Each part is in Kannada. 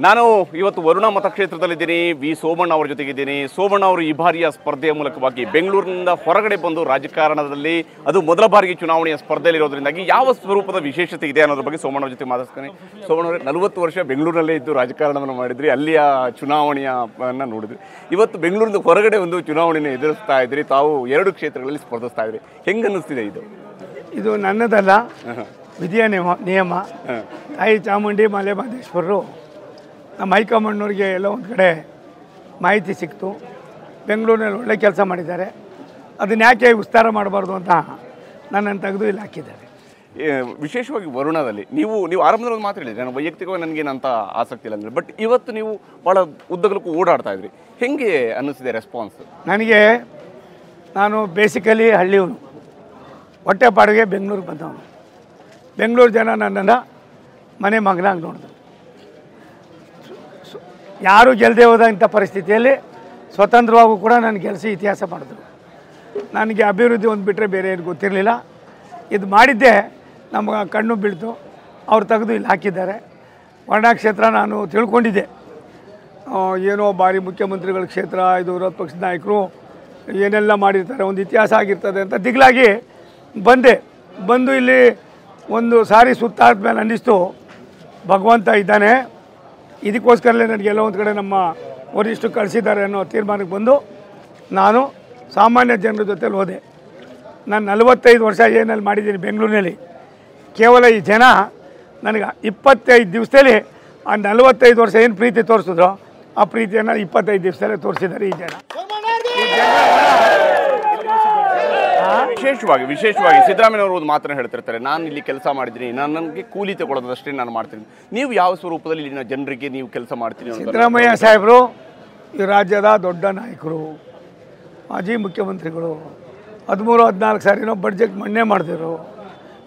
ನಾನು ಇವತ್ತು ವರುಣ ಮತಕ್ಷೇತ್ರದಲ್ಲಿದ್ದೀನಿ. ವಿ ಸೋಮಣ್ಣ ಅವರ ಜೊತೆಗಿದ್ದೀನಿ. ಸೋಮಣ್ಣ ಅವರು ಈ ಬಾರಿಯ ಸ್ಪರ್ಧೆಯ ಮೂಲಕವಾಗಿ ಬೆಂಗಳೂರಿನಿಂದ ಹೊರಗಡೆ ಬಂದು ರಾಜಕಾರಣದಲ್ಲಿ ಅದು ಮೊದಲ ಬಾರಿಗೆ ಚುನಾವಣೆಯ ಸ್ಪರ್ಧೆಯಲ್ಲಿರೋದ್ರಿಂದಾಗಿ ಯಾವ ಸ್ವರೂಪದ ವಿಶೇಷತೆ ಇದೆ ಅನ್ನೋದ್ರ ಬಗ್ಗೆ ಸೋಮಣ್ಣ ಜೊತೆ ಮಾತಾಡ್ತೀನಿ. ಸೋಮಣ್ಣ ಅವರೇ, 40 ವರ್ಷ ಬೆಂಗಳೂರಿನಲ್ಲೇ ಇದ್ದು ರಾಜಕಾರಣವನ್ನು ಮಾಡಿದ್ರಿ, ಅಲ್ಲಿಯ ಚುನಾವಣೆಯನ್ನು ನೋಡಿದ್ರಿ. ಇವತ್ತು ಬೆಂಗಳೂರಿನ ಹೊರಗಡೆ ಒಂದು ಚುನಾವಣೆಯನ್ನು ಎದುರಿಸ್ತಾ ಇದ್ರಿ, ತಾವು 2 ಕ್ಷೇತ್ರಗಳಲ್ಲಿ ಸ್ಪರ್ಧಿಸ್ತಾ ಇದ್ರಿ. ಹೆಂಗೆ ಅನ್ನಿಸ್ತಿದೆ ಇದು? ಇದು ನನ್ನದಲ್ಲ, ವಿಧಿಯ ನಿಯಮ. ತಾಯಿ ಚಾಮುಂಡಿ ಮಲೆ ಮಹದೇಶ್ವರರು ನಮ್ಮ ಹೈಕಮಾಂಡ್ನವ್ರಿಗೆ ಎಲ್ಲ ಒಂದು ಕಡೆ ಮಾಹಿತಿ ಸಿಕ್ತು, ಬೆಂಗಳೂರಿನಲ್ಲಿ ಒಳ್ಳೆ ಕೆಲಸ ಮಾಡಿದ್ದಾರೆ, ಅದನ್ನ ಯಾಕೆ ವಿಸ್ತಾರ ಮಾಡಬಾರ್ದು ಅಂತ ನನ್ನನ್ನು ತೆಗೆದು ಇಲ್ಲಿ ಹಾಕಿದ್ದಾರೆ. ವಿಶೇಷವಾಗಿ ವರುಣದಲ್ಲಿ ನೀವು ಆರಂಭದಲ್ಲಿ ಮಾತ್ರ ಹೇಳಿದ್ರಿ, ನಾನು ವೈಯಕ್ತಿಕವಾಗಿ ನನಗೇನಂತ ಆಸಕ್ತಿ ಇಲ್ಲ ಅಂದರೆ, ಬಟ್ ಇವತ್ತು ನೀವು ಭಾಳ ಉದ್ದಗಲಕ್ಕೂ ಓಡಾಡ್ತಾ ಇದ್ರಿ. ಹೆಂಗೆ ಅನ್ನಿಸ್ತಿದೆ ರೆಸ್ಪಾನ್ಸ್? ನಾನು ಬೇಸಿಕಲಿ ಹಳ್ಳಿಯವನು, ಹೊಟ್ಟೆಪಾಡಿಗೆ ಬೆಂಗಳೂರಿಗೆ ಬಂದವನು. ಬೆಂಗಳೂರು ಜನ ನನ್ನನ್ನು ಮನೆ ಮಗನಾಗಿ ನೋಡಿದ್ರು. ಯಾರೂ ಗೆಲ್ಲದೆ ಹೋದಂಥ ಪರಿಸ್ಥಿತಿಯಲ್ಲಿ ಸ್ವತಂತ್ರವಾಗೂ ಕೂಡ ನಾನು ಗೆಲ್ಲಿಸಿ ಇತಿಹಾಸ ಮಾಡಿದ್ರು. ನನಗೆ ಅಭಿವೃದ್ಧಿ ಒಂದು ಬಿಟ್ಟರೆ ಬೇರೆ ಏನು ಗೊತ್ತಿರಲಿಲ್ಲ. ಇದು ಮಾಡಿದ್ದೆ ನಮಗೆ ಕಣ್ಣು ಬೀಳ್ತು, ಅವ್ರು ತೆಗೆದು ಇಲ್ಲಿ ಹಾಕಿದ್ದಾರೆ. ವರ್ಣ ಕ್ಷೇತ್ರ ನಾನು ತಿಳ್ಕೊಂಡಿದ್ದೆ, ಏನೋ ಭಾರಿ ಮುಖ್ಯಮಂತ್ರಿಗಳ ಕ್ಷೇತ್ರ, ಇದು ವಿರೋಧ ಪಕ್ಷದ ನಾಯಕರು ಏನೆಲ್ಲ ಮಾಡಿರ್ತಾರೆ, ಒಂದು ಇತಿಹಾಸ ಆಗಿರ್ತದೆ ಅಂತ ದಿಗ್ಲಾಗಿ ಬಂದು ಇಲ್ಲಿ ಒಂದು ಸಾರಿ ಸುತ್ತಾದ ಮೇಲೆ ಅನ್ನಿಸ್ತು ಭಗವಂತ ಇದ್ದಾನೆ, ಇದಕ್ಕೋಸ್ಕರಲೇ ನನಗೆಲ್ಲ ಒಂದು ಕಡೆ ನಮ್ಮ ವರಿಷ್ಠರು ಕಳಿಸಿದ್ದಾರೆ ಅನ್ನೋ ತೀರ್ಮಾನಕ್ಕೆ ಬಂದು ನಾನು ಸಾಮಾನ್ಯ ಜನರ ಜೊತೆಲಿ ಹೋದೆ. ನಾನು 45 ವರ್ಷ ಏನಲ್ಲಿ ಮಾಡಿದ್ದೀನಿ ಬೆಂಗಳೂರಿನಲ್ಲಿ. ಕೇವಲ ಈ ಜನ ನನಗೆ 25 ದಿವಸದಲ್ಲಿ ಆ 45 ವರ್ಷ ಏನು ಪ್ರೀತಿ ತೋರಿಸಿದ್ರು ಆ ಪ್ರೀತಿಯನ್ನು 25 ದಿವಸದಲ್ಲೇ ತೋರಿಸಿದ್ದಾರೆ ಈ ಜನ. ವಿಶೇಷವಾಗಿ ಸಿದ್ದರಾಮಯ್ಯವರು ಒಂದು ಮಾತನ್ನು ಹೇಳ್ತಿರ್ತಾರೆ, ನಾನು ಇಲ್ಲಿ ಕೆಲಸ ಮಾಡಿದ್ದೀನಿ, ನನಗೆ ಕೂಲಿ ತಗೊಳ್ಳೋದಷ್ಟೇ ನಾನು ಮಾಡ್ತೀನಿ. ನೀವು ಯಾವ ಸ್ವರೂಪದಲ್ಲಿ ಇಲ್ಲಿನ ಜನರಿಗೆ ನೀವು ಕೆಲಸ ಮಾಡ್ತೀನಿ? ಸಿದ್ದರಾಮಯ್ಯ ಸಾಹೇಬರು ಈ ರಾಜ್ಯದ ದೊಡ್ಡ ನಾಯಕರು, ಮಾಜಿ ಮುಖ್ಯಮಂತ್ರಿಗಳು, 13-14 ಸಾರಿನೋ ಬಡ್ಜೆಟ್ ಮಂಡನೆ ಮಾಡಿದ್ರು,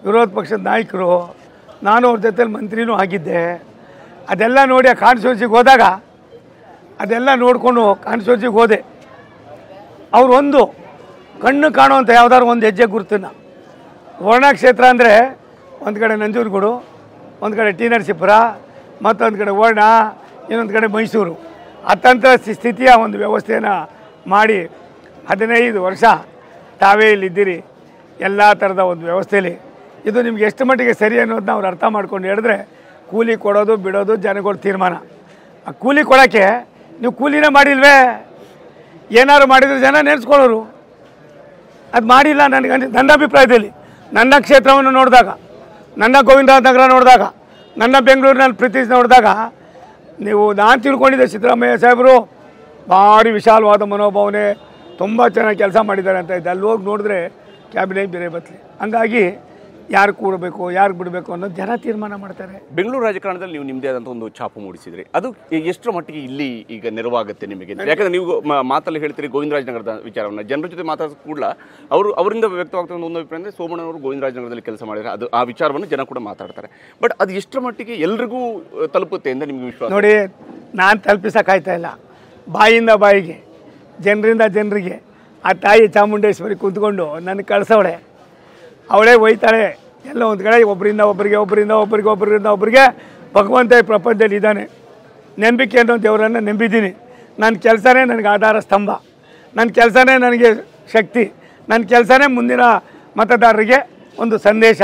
ವಿರೋಧ ಪಕ್ಷದ ನಾಯಕರು. ನಾನು ಅವ್ರ ಜೊತೆಲಿ ಮಂತ್ರಿನೂ ಆಗಿದ್ದೆ. ಅದೆಲ್ಲ ನೋಡಿ ಆ ಕಾನ್ಸ್ಟಿಟ್ಯೂನ್ಸಿಗೆ ಹೋದಾಗ ಅದೆಲ್ಲ ನೋಡಿಕೊಂಡು ಕಾನ್ಸ್ಟಿಟ್ಯೂನ್ಸಿಗೆ ಹೋದೆ. ಅವರು ಒಂದು ಕಣ್ಣು ಕಾಣುವಂಥ ಯಾವುದಾದ್ರು ಒಂದು ಹೆಜ್ಜೆ ಗುರುತನ್ನ, ವರ್ಣ ಕ್ಷೇತ್ರ ಅಂದರೆ ಒಂದು ಕಡೆ ನಂಜನಗೂಡು, ಒಂದು ಕಡೆ ಟಿ ನರಸೀಪುರ, ಮತ್ತೊಂದು ಕಡೆ ವರ್ಣ, ಇನ್ನೊಂದು ಕಡೆ ಮೈಸೂರು, ಅತ್ಯಂತ ಸ್ಥಿತಿಯ ಒಂದು ವ್ಯವಸ್ಥೆಯನ್ನು ಮಾಡಿ 15 ವರ್ಷ ತಾವೇ ಇಲ್ಲಿದ್ದೀರಿ ಎಲ್ಲ ಥರದ ಒಂದು ವ್ಯವಸ್ಥೆಯಲ್ಲಿ. ಇದು ನಿಮ್ಗೆ ಎಷ್ಟು ಮಟ್ಟಿಗೆ ಸರಿ ಅನ್ನೋದನ್ನ ಅವ್ರು ಅರ್ಥ ಮಾಡ್ಕೊಂಡು ಹೇಳಿದ್ರೆ, ಕೂಲಿ ಕೊಡೋದು ಬಿಡೋದು ಜನಗಳ ತೀರ್ಮಾನ. ಆ ಕೂಲಿ ಕೊಡೋಕ್ಕೆ ನೀವು ಕೂಲಿನೇ ಮಾಡಿಲ್ವೇ? ಏನಾದ್ರು ಮಾಡಿದರೆ ಜನ ನೆನೆಸ್ಕೊಳ್ಳೋರು, ಅದು ಮಾಡಿಲ್ಲ. ನನ್ನ ಅಭಿಪ್ರಾಯದಲ್ಲಿ ನನ್ನ ಕ್ಷೇತ್ರವನ್ನು ನೋಡಿದಾಗ, ನನ್ನ ಗೋವಿಂದರಾಜ ನಗರ ನೋಡಿದಾಗ, ನನ್ನ ಬೆಂಗಳೂರಿನಲ್ಲಿ ಪ್ರೀತಿಸಿ ನೋಡಿದಾಗ ನಾನು ತಿಳ್ಕೊಂಡಿದ್ದೆ ಸಿದ್ದರಾಮಯ್ಯ ಸಾಹೇಬರು ಭಾರಿ ವಿಶಾಲವಾದ ಮನೋಭಾವನೆ, ತುಂಬ ಚೆನ್ನಾಗಿ ಕೆಲಸ ಮಾಡಿದ್ದಾರೆ ಅಂತ ಇದ್ದೆ. ಅಲ್ಲಿ ಹೋಗಿ ನೋಡಿದ್ರೆ ಕ್ಯಾಬಿನೆಟ್ ಬೇರೆ ಬತ್ತಲಿ. ಹಂಗಾಗಿ ಯಾರು ಕೂಡಬೇಕು ಯಾರು ಬಿಡಬೇಕು ಅನ್ನೋದು ಜನ ತೀರ್ಮಾನ ಮಾಡ್ತಾರೆ. ಬೆಂಗಳೂರು ರಾಜಕಾರಣದಲ್ಲಿ ನೀವು ನಿಮ್ಮದೇ ಆದಂಥ ಒಂದು ಛಾಪು ಮೂಡಿಸಿದ್ರಿ, ಅದು ಎಷ್ಟರ ಮಟ್ಟಿಗೆ ಇಲ್ಲಿ ಈಗ ನೆರವಾಗುತ್ತೆ ನಿಮಗೆ? ಯಾಕಂದರೆ ನೀವು ಮಾತಲ್ಲಿ ಹೇಳ್ತೀರಿ ಗೋವಿಂದರಾಜನಗರದ ವಿಚಾರವನ್ನು, ಜನರ ಜೊತೆ ಮಾತಾಡಿದ ಕೂಡ ಅವರಿಂದ ವ್ಯಕ್ತವಾಗ್ತದೆ ಒಂದು ಅಭಿಪ್ರಾಯ ಅಂದರೆ ಸೋಮಣ್ಣವರು ಗೋವಿಂದರಾಜನಗರದಲ್ಲಿ ಕೆಲಸ ಮಾಡಿದರೆ ಅದು ಆ ವಿಚಾರವನ್ನು ಜನ ಕೂಡ ಮಾತಾಡ್ತಾರೆ. ಬಟ್ ಅದು ಎಷ್ಟರ ಮಟ್ಟಿಗೆ ಎಲ್ರಿಗೂ ತಲುಪುತ್ತೆ ಅಂತ ನಿಮಗೆ ವಿಶ್ವಾಸ? ನೋಡಿ, ನಾನು ತಲುಪಿಸೋಕ್ಕಾಯ್ತಾ ಇಲ್ಲ. ಬಾಯಿಂದ ಬಾಯಿಗೆ, ಜನರಿಂದ ಜನರಿಗೆ ಆ ತಾಯಿ ಚಾಮುಂಡೇಶ್ವರಿ ಕೂತ್ಕೊಂಡು ನನಗೆ ಕಳಿಸವಳೆ, ಅವಳೇ ಒಯ್ತಾಳೆ ಎಲ್ಲ ಒಂದು ಕಡೆ. ಒಬ್ಬರಿಂದ ಒಬ್ಬರಿಗೆ ಭಗವಂತ ಈ ಪ್ರಪಂಚದಲ್ಲಿ ಇದ್ದಾನೆ. ನಂಬಿಕೆ ಅನ್ನೋ ದೇವರನ್ನು ನಂಬಿದ್ದೀನಿ. ನನ್ನ ಕೆಲಸನೇ ನನಗೆ ಆಧಾರ ಸ್ತಂಭ, ನನ್ನ ಕೆಲಸನೇ ನನಗೆ ಶಕ್ತಿ, ನನ್ನ ಕೆಲಸನೇ ಮುಂದಿನ ಮತದಾರರಿಗೆ ಒಂದು ಸಂದೇಶ.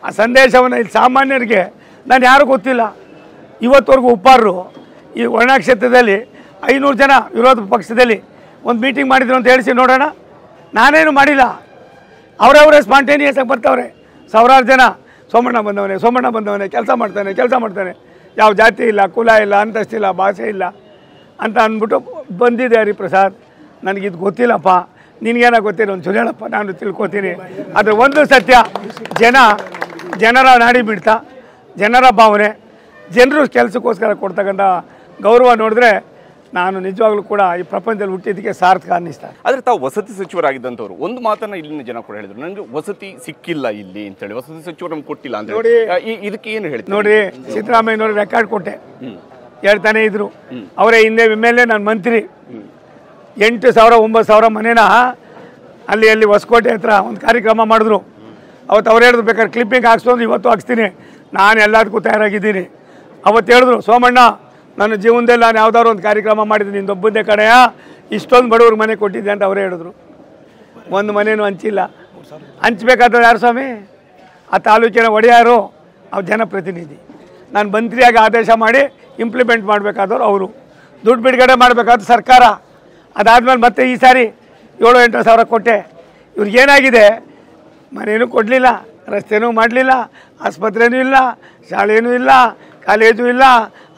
ಆ ಸಂದೇಶವನ್ನು ಇಲ್ಲಿ ಸಾಮಾನ್ಯರಿಗೆ ನಾನು ಯಾರೂ ಗೊತ್ತಿಲ್ಲ. ಇವತ್ತವರೆಗೂ ಉಪ್ಪಾರರು ಈ ವರ್ಣ ಕ್ಷೇತ್ರದಲ್ಲಿ 500 ಜನ ವಿರೋಧ ಪಕ್ಷದಲ್ಲಿ ಒಂದು ಮೀಟಿಂಗ್ ಮಾಡಿದ್ರು ಅಂತ ಹೇಳಿಸಿ ನೋಡೋಣ. ನಾನೇನು ಮಾಡಿಲ್ಲ, ಅವರವರೇ ಸ್ಪಾಂಟೇನಿಯಸ್ ಆಗಿ ಬರ್ತಾವ್ರೆ. ಸಾವಿರಾರು ಜನ ಸೋಮಣ್ಣ ಬಂದವನೇ ಕೆಲಸ ಮಾಡ್ತಾನೆ, ಯಾವ ಜಾತಿ ಇಲ್ಲ, ಕುಲ ಇಲ್ಲ, ಅಂತಸ್ತಿಲ್ಲ, ಭಾಷೆ ಇಲ್ಲ ಅಂತ ಅಂದ್ಬಿಟ್ಟು ಬಂದಿದೆ. ಹರಿಪ್ರಸಾದ್, ನನಗಿದು ಗೊತ್ತಿಲ್ಲಪ್ಪ, ನಿನಗೇನ ಗೊತ್ತಿಲ್ಲ, ಒಂದು ಹೇಳಪ್ಪ, ನಾನು ತಿಳ್ಕೊತೀನಿ. ಆದರೆ ಒಂದು ಸತ್ಯ, ಜನರ ನಾಡಿ ಬಿಡ್ತ, ಜನರ ಭಾವನೆ, ಜನರು ಕೆಲಸಕ್ಕೋಸ್ಕರ ಕೊಡ್ತಕ್ಕಂಥ ಗೌರವ ನೋಡಿದ್ರೆ ನಾನು ನಿಜವಾಗ್ಲೂ ಕೂಡ ಈ ಪ್ರಪಂಚದಲ್ಲಿ ಹುಟ್ಟಿದ್ದಕ್ಕೆ ಸಾರ್ಥಕ ಅನ್ನಿಸ್ತಾರೆ. ಆದರೆ ತಾವು ವಸತಿ ಸಚಿವರಾಗಿದ್ದಂಥವ್ರು ಒಂದು ಮಾತನ್ನು ಇಲ್ಲಿನ ಜನ ಕೂಡ ಹೇಳಿದ್ರು, ನನಗೆ ವಸತಿ ಸಿಕ್ಕಿಲ್ಲ ಇಲ್ಲಿ ಅಂತೇಳಿ, ವಸತಿ ಸಚಿವರು ನಮ್ಗೆ ಕೊಟ್ಟಿಲ್ಲ ಅಂತ ನೋಡಿ. ಇದಕ್ಕೆ ಏನು ಹೇಳ್ತೀವಿ ನೋಡಿ, ಸಿದ್ದರಾಮಯ್ಯನವ್ರಿಗೆ ರೆಕಾರ್ಡ್ ಕೊಟ್ಟೆ, ಹೇಳ್ತಾನೆ ಇದ್ರು. ಅವರೇ ಹಿಂದೆ ಮೇಲೆ ನಾನು ಮಂತ್ರಿ 8,000-9,000 ಮನೇನ ಅಲ್ಲಿ ಹೊಸಕೋಟೆ ಹತ್ರ ಒಂದು ಕಾರ್ಯಕ್ರಮ ಮಾಡಿದ್ರು. ಅವತ್ತು ಅವ್ರು ಹೇಳಿದ್ರು, ಬೇಕಾದ್ರೆ ಕ್ಲಿಪ್ಪಿಂಗ್ ಹಾಕ್ಸೋದು ಇವತ್ತು ಹಾಕ್ಸ್ತೀನಿ, ನಾನು ಎಲ್ಲದಕ್ಕೂ ತಯಾರಾಗಿದ್ದೀನಿ. ಅವತ್ತು ಹೇಳಿದ್ರು, ಸೋಮಣ್ಣ ನನ್ನ ಜೀವನದಲ್ಲಿ ನಾನು ಯಾವ್ದಾದ್ರು ಒಂದು ಕಾರ್ಯಕ್ರಮ ಮಾಡಿದ್ದೀನಿ ನಿಂದೊಬ್ಬಂದೇ ಕಡೆಯ ಇಷ್ಟೊಂದು ಬಡವ್ರ ಮನೆ ಕೊಟ್ಟಿದ್ದೆ ಅಂತ ಅವರೇ ಹೇಳಿದ್ರು. ಒಂದು ಮನೇನು ಹಂಚಿಲ್ಲ. ಹಂಚ್ಬೇಕಾದ್ರೆ ಯಾರು ಸ್ವಾಮಿ? ಆ ತಾಲೂಕಿನ ಒಡೆಯಾರು, ಅವ್ರು ಜನಪ್ರತಿನಿಧಿ. ನಾನು ಮಂತ್ರಿಯಾಗಿ ಆದೇಶ ಮಾಡಿ ಇಂಪ್ಲಿಮೆಂಟ್ ಮಾಡಬೇಕಾದವ್ರು ಅವರು. ದುಡ್ಡು ಬಿಡುಗಡೆ ಮಾಡಬೇಕಾದ್ರು ಸರ್ಕಾರ. ಅದಾದಮೇಲೆ ಮತ್ತೆ ಈ ಸಾರಿ 7-8 ಸಾವಿರ ಕೊಟ್ಟೆ. ಇವ್ರಿಗೇನಾಗಿದೆ? ಮನೇನೂ ಕೊಡಲಿಲ್ಲ, ರಸ್ತೆನೂ ಮಾಡಲಿಲ್ಲ, ಆಸ್ಪತ್ರೆನೂ ಇಲ್ಲ, ಶಾಲೆಯೂ ಇಲ್ಲ, ಕಾಲೇಜು ಇಲ್ಲ,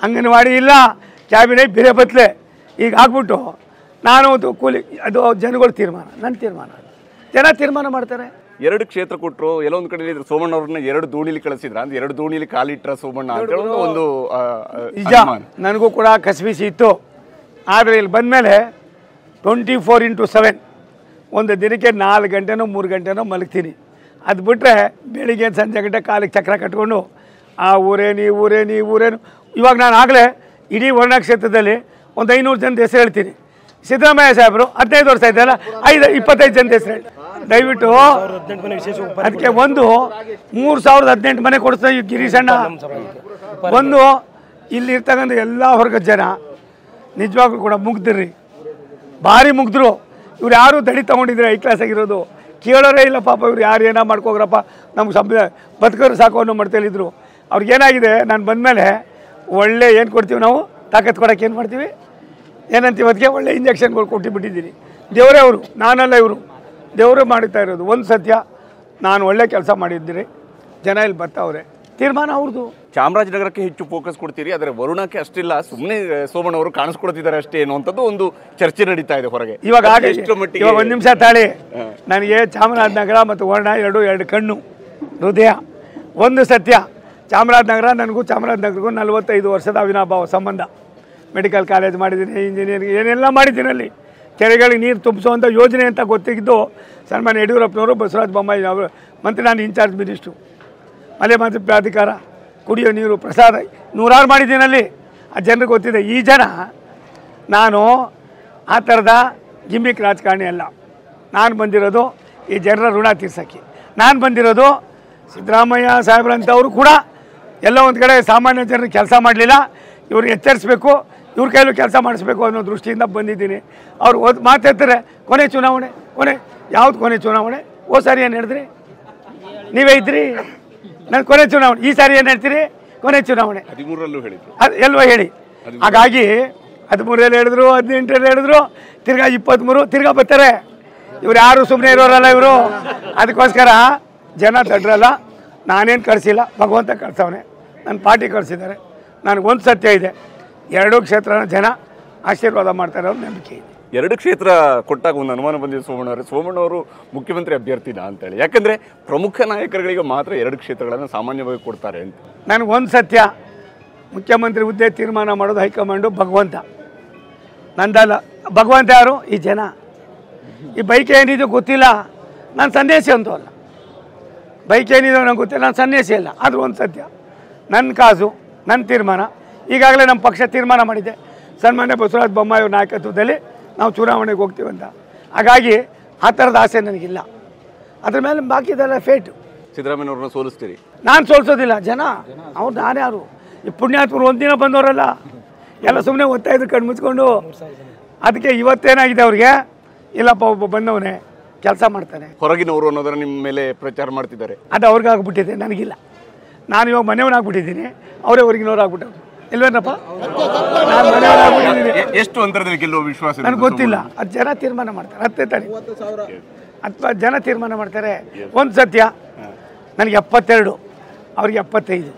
ಅಂಗನವಾಡಿ ಇಲ್ಲ, ಕ್ಯಾಬಿನೆಟ್ ಬೇರೆ ಬತ್ತಲೆ. ಈಗ ಆಗ್ಬಿಟ್ಟು ನಾನು ಕೂಲಿ, ಅದು ಜನಗಳ ತೀರ್ಮಾನ, ನನ್ನ ತೀರ್ಮಾನ. ಜನ ತೀರ್ಮಾನ ಮಾಡ್ತಾರೆ. 2 ಕ್ಷೇತ್ರ ಕೊಟ್ಟರು. ಎಲ್ಲೊಂದು ಕಡೆ ಸೋಮಣ್ಣ ಅವ್ರನ್ನ 2 ದೋಣಿಲಿ ಕಳಿಸಿದ್ರ, ಅಂದ್ರೆ 2 ದೋಣಿಲಿ ಕಾಲಿಟ್ರ ಸೋಮಣ್ಣ ಅಂತ ಒಂದು ನಿಜ. ನನಗೂ ಕೂಡ ಕಸಬಿಸಿ ಇತ್ತು. ಆದರೆ ಇಲ್ಲಿ ಬಂದಮೇಲೆ 24x7 ಒಂದು ದಿನಕ್ಕೆ 4 ಗಂಟೆನೋ 3 ಗಂಟೆನೋ ಮಲಗ್ತೀನಿ. ಅದು ಬಿಟ್ಟರೆ ಬೆಳಿಗ್ಗೆ ಸಂಜೆ ಗಂಟೆ ಕಾಲಿಗೆ ಚಕ್ರ ಕಟ್ಕೊಂಡು ಆ ಊರೇನು ಈ ಊರೇನು ಈ ಊರೇನು. ಇವಾಗ ನಾನು ಆಗಲೇ ಇಡೀ ವರ್ಣ ಕ್ಷೇತ್ರದಲ್ಲಿ ಒಂದು 500 ಜನದ ಹೆಸರು ಹೇಳ್ತೀನಿ. ಸಿದ್ದರಾಮಯ್ಯ ಸಾಹೇಬರು 15 ವರ್ಷ ಆಯ್ತಲ್ಲ, 25 ಜನದ ಹೆಸರು ಹೇಳಿ ದಯವಿಟ್ಟು. ಅದಕ್ಕೆ ಒಂದು 3018 ಮನೆ ಕೊಡಿಸ್ತಾ ಈ ಗಿರೀಶಣ್ಣ. ಒಂದು ಇಲ್ಲಿ ಇರ್ತಕ್ಕಂಥ ಎಲ್ಲ ವರ್ಗದ ಜನ ನಿಜವಾಗ್ಲೂ ಕೂಡ ಮುಗ್ದ್ರಿ, ಭಾರಿ ಮುಗ್ದ್ರು. ಇವ್ರು ಯಾರು ದಡಿ ತೊಗೊಂಡಿದ್ರೆ ಐ ಕ್ಲಾಸ್ ಆಗಿರೋದು ಕೇಳೋರೇ ಇಲ್ಲ ಪಾಪ. ಇವ್ರು ಯಾರು ಏನೋ ಮಾಡ್ಕೋಗ್ರಪ್ಪ, ನಮ್ಗೆ ಬದುಕೋರು ಸಾಕು ಅನ್ನೋ ಮಾಡ್ತೇಳಿದ್ರು. ಅವ್ರಿಗೇನಾಗಿದೆ, ನಾನು ಬಂದಮೇಲೆ ಒಳ್ಳೆ ಏನು ಕೊಡ್ತೀವಿ ನಾವು, ತಾಕತ್ತು ಕೊಡೋಕೆ ಏನು ಮಾಡ್ತೀವಿ, ಏನಂತೀವಿ, ಅದಕ್ಕೆ ಒಳ್ಳೆ ಇಂಜೆಕ್ಷನ್ಗಳು ಕೊಟ್ಟಿಬಿಟ್ಟಿದ್ದೀನಿ. ದೇವರೇ ಅವರು, ನಾನಲ್ಲ ಇವರು, ದೇವರೇ ಮಾಡುತ್ತಾ ಇರೋದು. ಒಂದು ಸತ್ಯ, ನಾನು ಒಳ್ಳೆ ಕೆಲಸ ಮಾಡಿದ್ದೀನಿ, ಜನ ಇಲ್ಲಿ ಬರ್ತಾವ್ರೆ, ತೀರ್ಮಾನ ಅವ್ರದ್ದು. ಚಾಮರಾಜನಗರಕ್ಕೆ ಹೆಚ್ಚು ಫೋಕಸ್ ಕೊಡ್ತೀರಿ, ಆದರೆ ವರುಣಕ್ಕೆ ಅಷ್ಟಿಲ್ಲ, ಸುಮ್ಮನೆ ಸೋಮಣ್ಣ ಅವರು ಕಾಣಿಸ್ಕೊಡ್ತಿದ್ದಾರೆ ಅಷ್ಟೇ ಅನ್ನುವಂಥದ್ದು ಒಂದು ಚರ್ಚೆ ನಡೀತಾ ಇದೆ ಹೊರಗೆ. ಇವಾಗ ಇವಾಗ 1 ನಿಮಿಷ ತಾಳಿ. ನನಗೆ ಚಾಮರಾಜನಗರ ಮತ್ತು ವರ್ಣ ಎರಡು ಕಣ್ಣು, ಹೃದಯ. ಒಂದು ಸತ್ಯ, ಚಾಮರಾಜನಗರ ನನಗೂ ಚಾಮರಾಜನಗರಿಗೂ 45 ವರ್ಷದ ಅವಿನಾಭಾವ ಸಂಬಂಧ. ಮೆಡಿಕಲ್ ಕಾಲೇಜ್ ಮಾಡಿದ್ದೀನಿ, ಇಂಜಿನಿಯರಿಂಗ್ ಏನೆಲ್ಲ ಮಾಡಿದ್ದೀನಿ. ಅಲ್ಲಿ ಕೆರೆಗಳಿಗೆ ನೀರು ತುಂಬಿಸುವಂಥ ಯೋಜನೆ ಅಂತ ಗೊತ್ತಿದ್ದು ಸನ್ಮಾನ್ಯ ಯಡಿಯೂರಪ್ಪನವರು, ಬಸವರಾಜ ಬೊಮ್ಮಾಯಿ ಅವರು ಮಂತ್ರಿ, ನಾನು ಇನ್ಚಾರ್ಜ್ ಮಿನಿಸ್ಟ್ರು. ಮಲೆ ಮಾತ್ರ ಪ್ರಾಧಿಕಾರ, ಕುಡಿಯೋ ನೀರು, ಪ್ರಸಾದ, 100 ಮಾಡಿದ್ದೀನಿ ಅಲ್ಲಿ. ಆ ಜನರಿಗೆ ಗೊತ್ತಿದೆ. ಈ ಜನ, ನಾನು ಆ ಥರದ ಗಿಮ್ಮಿಕ್ ರಾಜಕಾರಣಿ ಅಲ್ಲ. ನಾನು ಬಂದಿರೋದು ಈ ಜನರ ಋಣ ತೀರ್ಸೋಕ್ಕೆ. ನಾನು ಬಂದಿರೋದು ಸಿದ್ದರಾಮಯ್ಯ ಸಾಹೇಬ್ರಂಥವರು ಕೂಡ ಎಲ್ಲ ಒಂದು ಕಡೆ ಸಾಮಾನ್ಯ ಜನರಿಗೆ ಕೆಲಸ ಮಾಡಲಿಲ್ಲ, ಇವ್ರಿಗೆ ಎಚ್ಚರಿಸಬೇಕು, ಇವ್ರ ಕೈಲೂ ಕೆಲಸ ಮಾಡಿಸ್ಬೇಕು ಅನ್ನೋ ದೃಷ್ಟಿಯಿಂದ ಬಂದಿದ್ದೀನಿ. ಅವ್ರು ಮಾತಾಡ್ತಾರೆ ಕೊನೆ ಚುನಾವಣೆ, ಯಾವ್ದು ಕೊನೆ ಚುನಾವಣೆ? ಓ ಸಾರಿ ಏನು ಹೇಳಿದ್ರಿ? ನೀವೇ ಇದ್ರಿ. ನಾನು ಕೊನೆ ಚುನಾವಣೆ, ಈ ಸಾರಿ ಏನು ಹೇಳ್ತೀರಿ? ಕೊನೆ ಚುನಾವಣೆ 13ರಲ್ಲೂ ಹೇಳಿದ್ರು, ಅದು ಎಲ್ಲೋ ಹೇಳಿ. ಹಾಗಾಗಿ 13ರಲ್ಲಿ ಹೇಳಿದ್ರು, 18ರಲ್ಲಿ ಹೇಳಿದ್ರು, ತಿರ್ಗಾ 23, ತಿರ್ಗಾ ಬರ್ತಾರೆ. ಇವ್ರು ಯಾರು ಸುಮ್ಮನೆ ಇರೋರಲ್ಲ ಇವರು. ಅದಕ್ಕೋಸ್ಕರ ಜನ ತಡ್ರಲ್ಲ. ನಾನೇನು ಕಳಿಸಿಲ್ಲ, ಭಗವಂತ ಕಳ್ಸವನೆ, ನನ್ನ ಪಾರ್ಟಿ ಕಳಿಸಿದ್ದಾರೆ. ನನಗೊಂದು ಸತ್ಯ ಇದೆ, 2 ಕ್ಷೇತ್ರನ ಜನ ಆಶೀರ್ವಾದ ಮಾಡ್ತಾರೆ ಅನ್ನೋ ನಂಬಿಕೆ ಇದೆ. 2 ಕ್ಷೇತ್ರ ಕೊಟ್ಟಾಗ ಒಂದು ಅನುಮಾನ ಬಂದಿದೆ ಸೋಮಣ್ಣ ಅವರು ಮುಖ್ಯಮಂತ್ರಿ ಅಭ್ಯರ್ಥಿನ ಅಂತೇಳಿ. ಯಾಕಂದರೆ ಪ್ರಮುಖ ನಾಯಕರುಗಳಿಗೆ ಮಾತ್ರ 2 ಕ್ಷೇತ್ರಗಳನ್ನು ಸಾಮಾನ್ಯವಾಗಿ ಕೊಡ್ತಾರೆ ಅಂತ. ನನಗೊಂದು ಸತ್ಯ, ಮುಖ್ಯಮಂತ್ರಿ ಹುದ್ದೆ ತೀರ್ಮಾನ ಮಾಡೋದು ಹೈಕಮಾಂಡು, ಭಗವಂತ, ನಂದಲ್ಲ. ಭಗವಂತ ಯಾರು? ಈ ಜನ. ಈ ಬೈಕ್ ಏನಿದೆ ಗೊತ್ತಿಲ್ಲ, ನಾನು ಸನ್ಯಾಸಿ ಅಂತೂ ಅಲ್ಲ. ಬೈಕ್ ಏನಿದೆ ನಂಗೆ ಗೊತ್ತಿಲ್ಲ, ನಾನು ಸನ್ಯಾಸಿ ಅಲ್ಲ. ಆದರೂ ಒಂದು ಸತ್ಯ, ನನ್ನ ಕಾಸು, ನನ್ನ ತೀರ್ಮಾನ. ಈಗಾಗಲೇ ನಮ್ಮ ಪಕ್ಷ ತೀರ್ಮಾನ ಮಾಡಿದೆ, ಸನ್ಮಾನ್ಯ ಬಸವರಾಜ ಬೊಮ್ಮಾಯಿ ಅವ್ರ ನಾಯಕತ್ವದಲ್ಲಿ ನಾವು ಚುನಾವಣೆಗೆ ಹೋಗ್ತೀವಂತ. ಹಾಗಾಗಿ ಆ ಥರದ ಆಸೆ ನನಗಿಲ್ಲ. ಅದ್ರ ಮೇಲೆ ಬಾಕಿದೆಲ್ಲ ಫೇಟು. ಸಿದ್ದರಾಮಯ್ಯವ್ರನ್ನ ಸೋಲಿಸ್ತೀರಿ? ನಾನು ಸೋಲಿಸೋದಿಲ್ಲ, ಜನ. ಅವ್ರು ನಾನು ಯಾರು? ಈ ಪುಣ್ಯಾತ್ಮರು ಒಂದಿನ ಬಂದವರಲ್ಲ, ಎಲ್ಲ ಸುಮ್ಮನೆ ಒತ್ತಾಯಿದ್ರು ಕಣ್ಣು ಮುಚ್ಕೊಂಡು. ಅದಕ್ಕೆ ಇವತ್ತೇನಾಗಿದೆ ಅವ್ರಿಗೆ, ಇಲ್ಲಪ್ಪ ಒಬ್ಬ ಬಂದವನೇ ಕೆಲಸ ಮಾಡ್ತಾನೆ. ಹೊರಗಿನವರು ಅನ್ನೋದನ್ನ ನಿಮ್ಮ ಮೇಲೆ ಪ್ರಚಾರ ಮಾಡ್ತಿದ್ದಾರೆ. ಅದು ಅವ್ರಿಗಾಗ್ಬಿಟ್ಟಿದೆ, ನನಗಿಲ್ಲ. ನಾನು ಇವಾಗ ಮನೆಯವನಾಗ್ಬಿಟ್ಟಿದ್ದೀನಿ, ಅವರೇ ಹೊರಗಿನವ್ರು ಆಗ್ಬಿಟ್ಟವ್ರು. ಇಲ್ವೇನಪ್ಪ, ನಾನು ಮನೆಯವನಾಗ್ಬಿಟ್ಟಿದ್ದೀನಿ. ಎಷ್ಟು ಅಂತರದಲ್ಲಿ ಗೆಲ್ಲುವ ವಿಶ್ವಾಸ? ನನಗೆ ಗೊತ್ತಿಲ್ಲ, ಅದು ಜನ ತೀರ್ಮಾನ ಮಾಡ್ತಾರೆ. ಹತ್ತೆ ತಾಳಿ ಅಥವಾ ಜನ ತೀರ್ಮಾನ ಮಾಡ್ತಾರೆ. ಒಂದು ಸತ್ಯ, ನನಗೆ 72, ಅವ್ರಿಗೆ 75.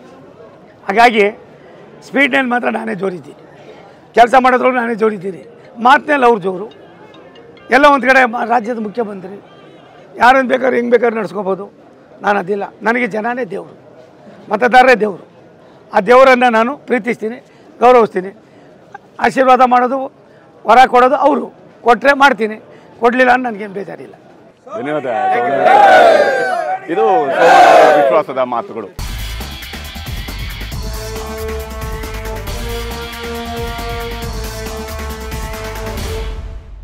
ಹಾಗಾಗಿ ಸ್ಪೀಡ್ನಲ್ಲಿ ಮಾತ್ರ ನಾನೇ ಜೋರಿದ್ದೀನಿ, ಕೆಲಸ ಮಾಡೋದ್ರೊಳಗೆ ನಾನೇ ಜೋರಿದ್ದೀನಿ, ಮಾತಿನಲ್ಲಿ ಅವ್ರು ಜೋರು. ಎಲ್ಲ ಒಂದು ಕಡೆ ರಾಜ್ಯದ ಮುಖ್ಯಮಂತ್ರಿ, ಯಾರನ್ನು ಬೇಕಾದ್ರೆ ಹೆಂಗೆ ಬೇಕಾದ್ರೆ ನಡೆಸ್ಕೋಬೋದು. ನಾನು ಅದಿಲ್ಲ. ನನಗೆ ಜನನೇ ದೇವರು, ಮತದಾರರೇ ದೇವರು. ಆ ದೇವರನ್ನು ನಾನು ಪ್ರೀತಿಸ್ತೀನಿ, ಗೌರವಿಸ್ತೀನಿ. ಆಶೀರ್ವಾದ ಮಾಡೋದು, ವರ ಕೊಡೋದು ಅವರು. ಕೊಟ್ಟರೆ ಮಾಡ್ತೀನಿ, ಕೊಡಲಿಲ್ಲ ಅಂತ ನನಗೇನು ಬೇಜಾರಿಲ್ಲ. ಧನ್ಯವಾದ. ಇದು ವಿಶ್ವಾಸದ ಮಾತುಗಳು.